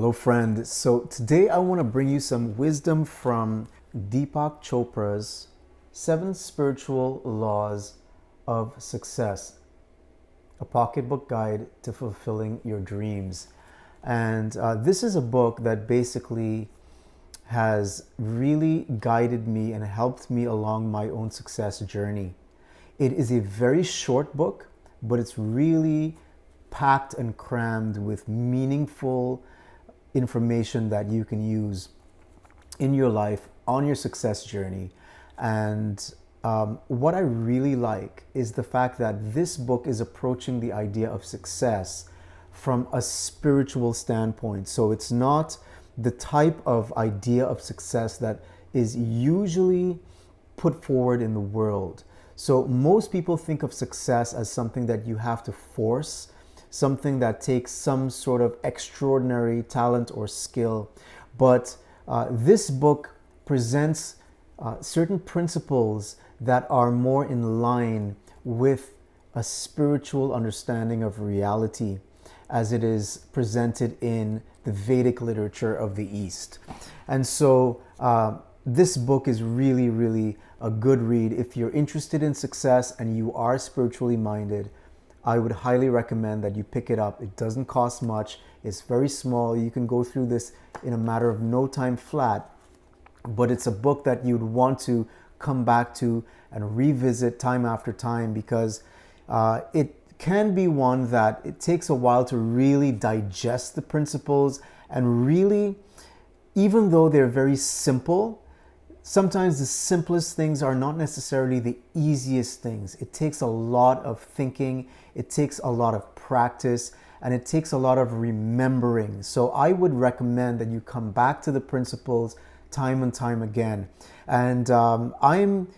Hello, friend. So today I want to bring you some wisdom from Deepak Chopra's Seven Spiritual Laws of Success, a pocketbook guide to fulfilling your dreams. And this is a book that basically has really guided me and helped me along my own success journey. It is a very short book, but it's really packed and crammed with meaningful information that you can use in your life on your success journey. And what I really like is the fact that this book is approaching the idea of success from a spiritual standpoint. So it's not the type of idea of success that is usually put forward in the world. So most people think of success as something that you have to force, something that takes some sort of extraordinary talent or skill. But this book presents certain principles that are more in line with a spiritual understanding of reality as it is presented in the Vedic literature of the East. And so this book is really, really a good read. If you're interested in success and you are spiritually minded, I would highly recommend that you pick it up. It doesn't cost much. It's very small. You can go through this in a matter of no time flat, but it's a book that you'd want to come back to and revisit time after time because it can be one that it takes a while to really digest the principles and really, even though they're very simple, sometimes the simplest things are not necessarily the easiest things. It takes a lot of thinking, it takes a lot of practice, and it takes a lot of remembering. So I would recommend that you come back to the principles time and time again. And I'm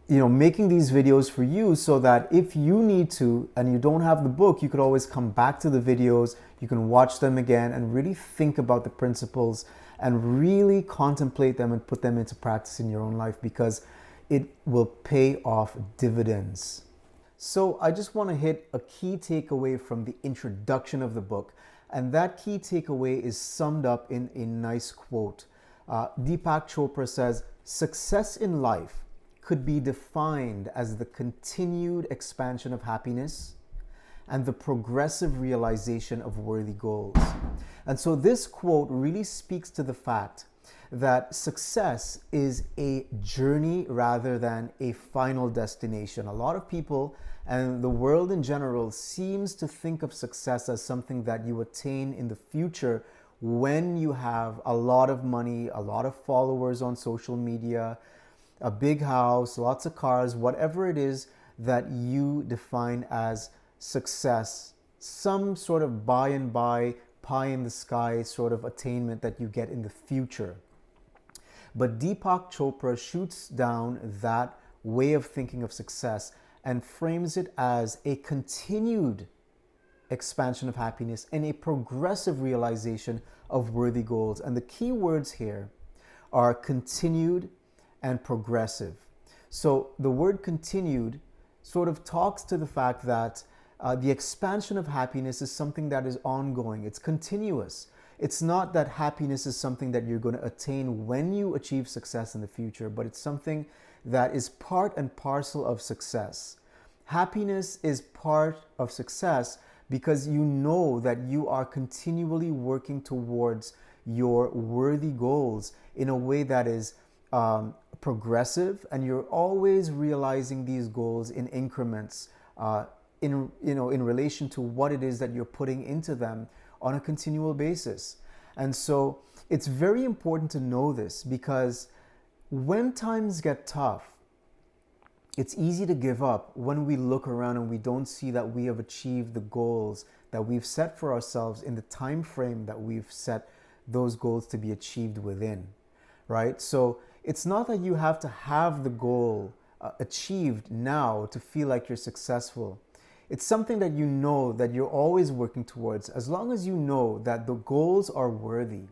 making these videos for you so that if you need to and you don't have the book, you could always come back to the videos, you can watch them again and really think about the principles and really contemplate them and put them into practice in your own life because it will pay off dividends. So I just want to hit a key takeaway from the introduction of the book. And that key takeaway is summed up in a nice quote. Deepak Chopra says, "Success in life could be defined as the continued expansion of happiness and the progressive realization of worthy goals." And so this quote really speaks to the fact that success is a journey rather than a final destination. A lot of people and the world in general seems to think of success as something that you attain in the future when you have a lot of money, a lot of followers on social media, a big house, lots of cars, whatever it is that you define as success, some sort of by and by, pie in the sky sort of attainment that you get in the future. But Deepak Chopra shoots down that way of thinking of success and frames it as a continued expansion of happiness and a progressive realization of worthy goals. And the key words here are continued and progressive. So the word continued sort of talks to the fact that the expansion of happiness is something that is ongoing. It's continuous. It's not that happiness is something that you're going to attain when you achieve success in the future, but it's something that is part and parcel of success. Happiness is part of success because you know that you are continually working towards your worthy goals in a way that is progressive, and you're always realizing these goals in increments in relation to what it is that you're putting into them on a continual basis. And so it's very important to know this because when times get tough, it's easy to give up when we look around and we don't see that we have achieved the goals that we've set for ourselves in the time frame that we've set those goals to be achieved within, right? So it's not that you have to have the goal achieved now to feel like you're successful. It's something that you know that you're always working towards, as long as you know that the goals are worthy,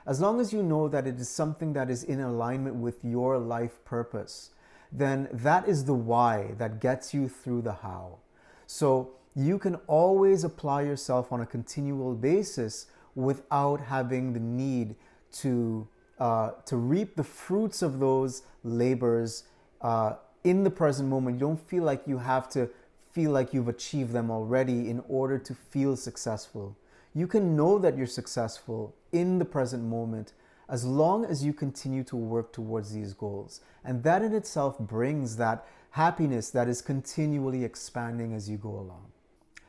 as long as you know that it is something that is in alignment with your life purpose, then that is the why that gets you through the how. So you can always apply yourself on a continual basis without having the need to reap the fruits of those labors in the present moment. You don't feel like you have to feel like you've achieved them already in order to feel successful. You can know that you're successful in the present moment as long as you continue to work towards these goals. And that in itself brings that happiness that is continually expanding as you go along.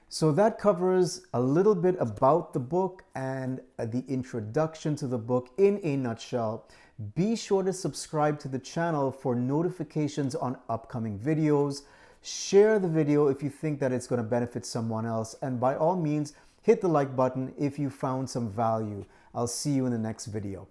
So that covers a little bit about the book and the introduction to the book in a nutshell. Be sure to subscribe to the channel for notifications on upcoming videos. Share the video if you think that it's going to benefit someone else. And by all means, hit the like button if you found some value. I'll see you in the next video.